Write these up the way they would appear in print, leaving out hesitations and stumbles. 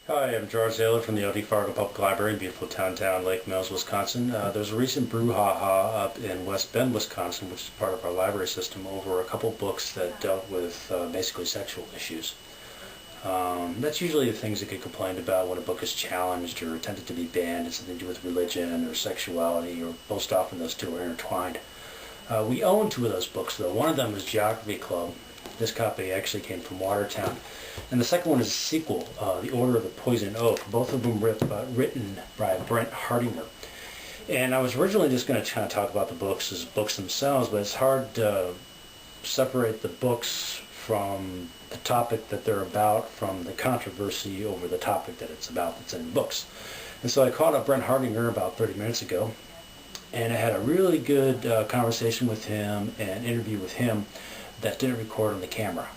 Hi, I'm George Zaylor from the O.D. Fargo Public Library in beautiful downtown Lake Mills, Wisconsin. There's a recent brouhaha up in West Bend, Wisconsin, which is part of our library system, over a couple books that dealt with basically sexual issues. That's usually the things that get complained about when a book is challenged or attempted to be banned. It's something to do with religion or sexuality, or most often those two are intertwined. We own two of those books, though. One of them is Geography Club. This copy actually came from Watertown. And the second one is a sequel, The Order of the Poison Oak, both of them written by Brent Hartinger. And I was originally just going to kind of talk about the books as books themselves, but it's hard to separate the books from the topic that they're about from the controversy over the topic that it's about that's in the books. And so I called up Brent Hartinger about 30 minutes ago, and I had a really good conversation with him and interview with him that didn't record on the camera,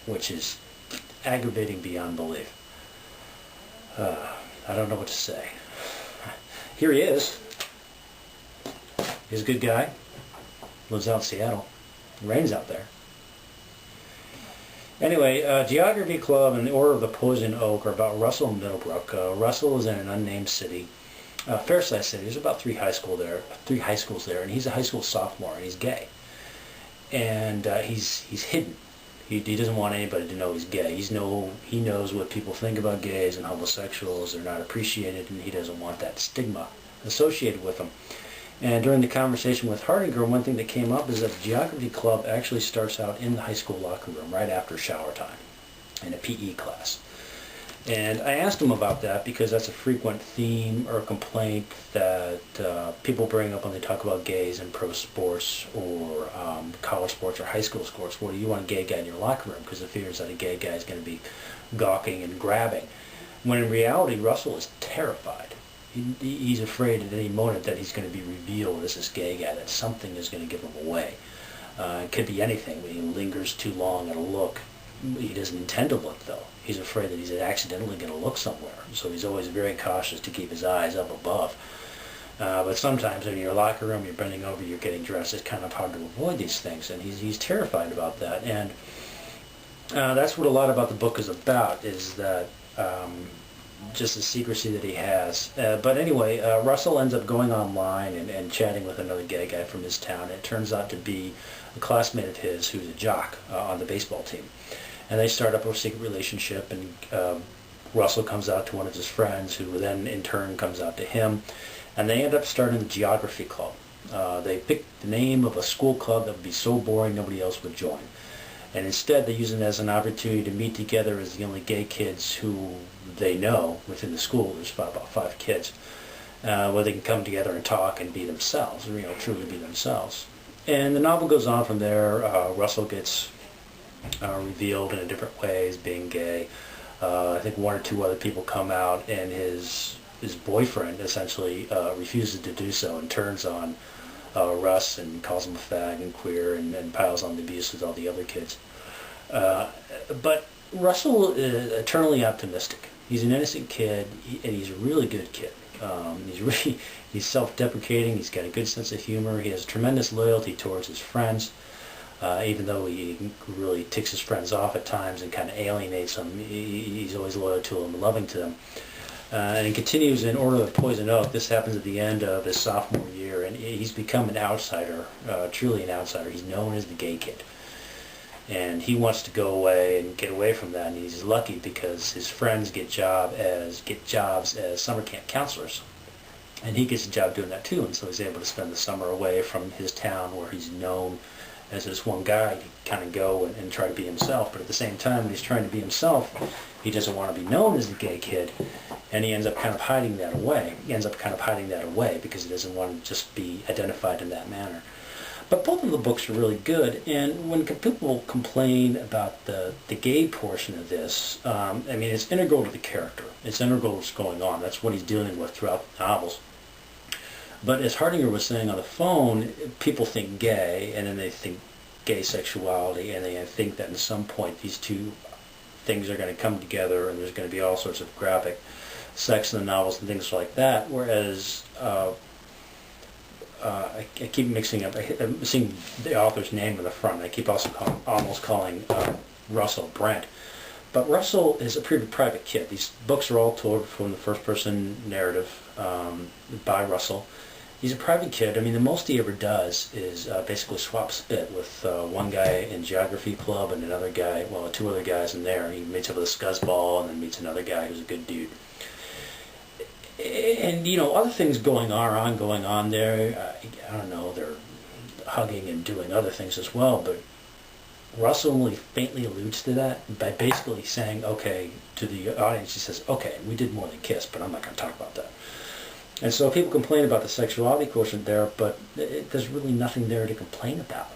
which is aggravating beyond belief. I don't know what to say. Here he is. He's a good guy. Lives out in Seattle. It rains out there. Anyway, Geography Club and The Order of the Poison Oak are about Russell and Middlebrook. Russell is in an unnamed city, fair-sized city. There's about three high schools there, and he's a high school sophomore, and he's gay. And he's hidden. He doesn't want anybody to know he's gay. He knows what people think about gays and homosexuals. They're not appreciated, and he doesn't want that stigma associated with them. And during the conversation with Hartinger, one thing that came up is that the Geography Club actually starts out in the high school locker room right after shower time in a PE class. And I asked him about that because that's a frequent theme or complaint that people bring up when they talk about gays in pro sports or college sports or high school sports. Well, you want a gay guy in your locker room because it fears that a gay guy is going to be gawking and grabbing. When in reality, Russell is terrified. He's afraid at any moment that he's going to be revealed as this gay guy, that something is going to give him away. It could be anything. When he lingers too long at a look. He doesn't intend to look, though. He's afraid that he's accidentally going to look somewhere, so he's always very cautious to keep his eyes up above. But sometimes in your locker room, you're bending over, you're getting dressed, it's kind of hard to avoid these things, and he's terrified about that. And that's what a lot about the book is about, is that just the secrecy that he has. But anyway, Russell ends up going online and chatting with another gay guy from his town. It turns out to be a classmate of his who's a jock on the baseball team. And they start up a secret relationship, and Russell comes out to one of his friends, who then in turn comes out to him, and they end up starting the Geography Club. They picked the name of a school club that would be so boring nobody else would join. And instead they use it as an opportunity to meet together as the only gay kids who they know within the school. There's about 5 kids, where they can come together and talk and be themselves, truly be themselves. And the novel goes on from there. Russell gets revealed in a different way as being gay. I think 1 or 2 other people come out, and his boyfriend essentially refuses to do so and turns on Russ and calls him a fag and queer and piles on the abuse with all the other kids. But Russell is eternally optimistic. He's an innocent kid, and he's a really good kid. He's self-deprecating. He's got a good sense of humor. He has tremendous loyalty towards his friends. Even though he really ticks his friends off at times and kind of alienates them, he's always loyal to them and loving to them. And he continues in Order of the Poison Oak. This happens at the end of his sophomore year, and he's become an outsider, truly an outsider. He's known as the gay kid. And he wants to go away and get away from that, and he's lucky because his friends get jobs as summer camp counselors. And he gets a job doing that too, and so he's able to spend the summer away from his town where he's known as this one guy. He kind of go and try to be himself, but at the same time when he's trying to be himself, he doesn't want to be known as the gay kid, and he ends up kind of hiding that away. Because he doesn't want to just be identified in that manner. But both of the books are really good, and when people complain about the gay portion of this, it's integral to the character. It's integral to what's going on. That's what he's dealing with throughout the novels. But as Hartinger was saying on the phone, people think gay, and then they think gay sexuality, and they think that at some point these two things are going to come together, and there's going to be all sorts of graphic sex in the novels and things like that. Whereas I keep mixing up. I'm seeing the author's name in the front. I keep also almost calling Russell Brent. But Russell is a pretty private kid. These books are all told from the first-person narrative by Russell. He's a private kid. I mean, the most he ever does is basically swap spit with one guy in geography club and another guy, well, two other guys in there. He meets up with a scuzzball and then meets another guy who's a good dude. And, you know, other things going on there. I don't know, they're hugging and doing other things as well, but Russell only faintly alludes to that by basically saying, okay, to the audience, he says, okay, we did more than kiss, but I'm not going to talk about that. And so people complain about the sexuality quotient there, but there's really nothing there to complain about.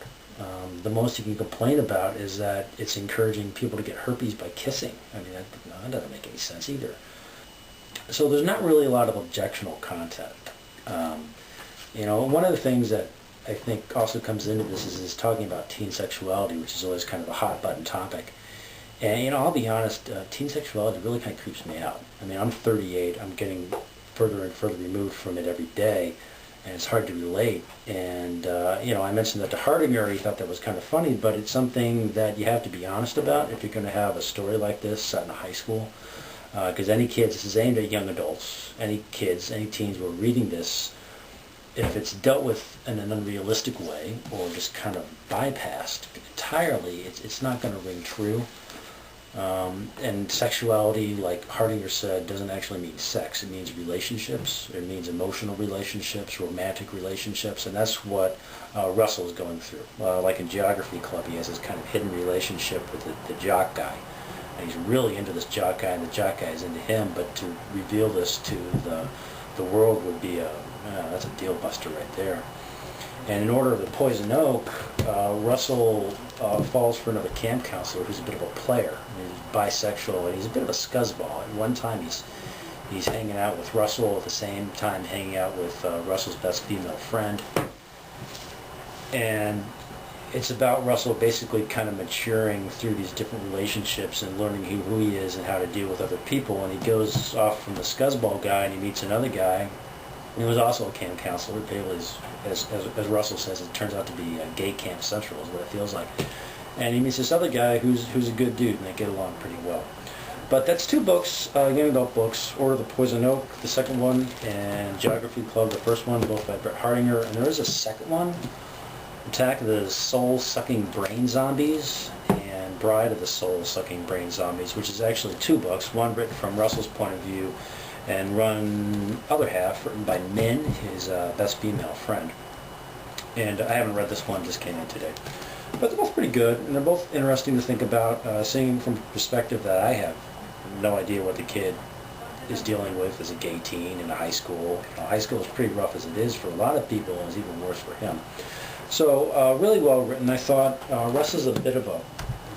The most you can complain about is that it's encouraging people to get herpes by kissing. I mean, that doesn't make any sense either. So there's not really a lot of objectionable content. You know, one of the things that I think also comes into this is talking about teen sexuality, which is always kind of a hot button topic. And, you know, I'll be honest, teen sexuality really kind of creeps me out. I mean, I'm 38. I'm getting further and further removed from it every day, and it's hard to relate. And, you know, I mentioned that to Hartinger. He thought that was kind of funny, but it's something that you have to be honest about if you're going to have a story like this set in a high school. Because any kids, this is aimed at young adults, any kids, any teens who are reading this, if it's dealt with in an unrealistic way or just kind of bypassed entirely, it's not going to ring true. And sexuality, like Hartinger said, doesn't actually mean sex. It means relationships. It means emotional relationships, romantic relationships, and that's what Russell is going through. Like in geography club, he has this kind of hidden relationship with the jock guy. And he's really into this jock guy, and the jock guy is into him, but to reveal this to the world would be that's a deal buster right there. And in Order of the Poison Oak, Russell falls for another camp counselor who's a bit of a player. He's bisexual, and he's a bit of a scuzzball. At one time, he's hanging out with Russell, at the same time hanging out with Russell's best female friend. And it's about Russell basically kind of maturing through these different relationships and learning who he is and how to deal with other people. And he goes off from the scuzzball guy, and he meets another guy. He was also a camp counselor. As Russell says, it turns out to be a gay camp central is what it feels like. And he meets this other guy who's a good dude, and they get along pretty well. But that's two books, young adult books, Order of the Poison Oak, the second one, and Geography Club, the first one, both by Brent Hartinger. And there is a second one, Attack of the Soul-Sucking Brain Zombies, and Bride of the Soul-Sucking Brain Zombies, which is actually two books, one written from Russell's point of view, and other half written by Min, his best female friend. And I haven't read this one, just came in today. But they're both pretty good, and they're both interesting to think about, seeing from a perspective that I have no idea what the kid is dealing with as a gay teen in a high school. You know, high school is pretty rough as it is for a lot of people, and it's even worse for him. So really well written. I thought Russ is a bit of a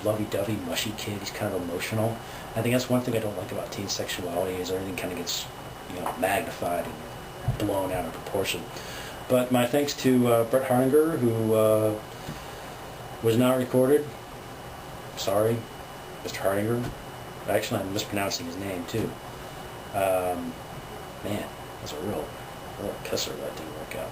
lovey-dovey, mushy kid. He's kind of emotional. I think that's one thing I don't like about teen sexuality is everything kind of gets, you know, magnified and blown out of proportion. But my thanks to Brent Hartinger, who was not recorded. Sorry, Mr. Hartinger. Actually, I'm mispronouncing his name too. Man, that's a real kisser that didn't work out.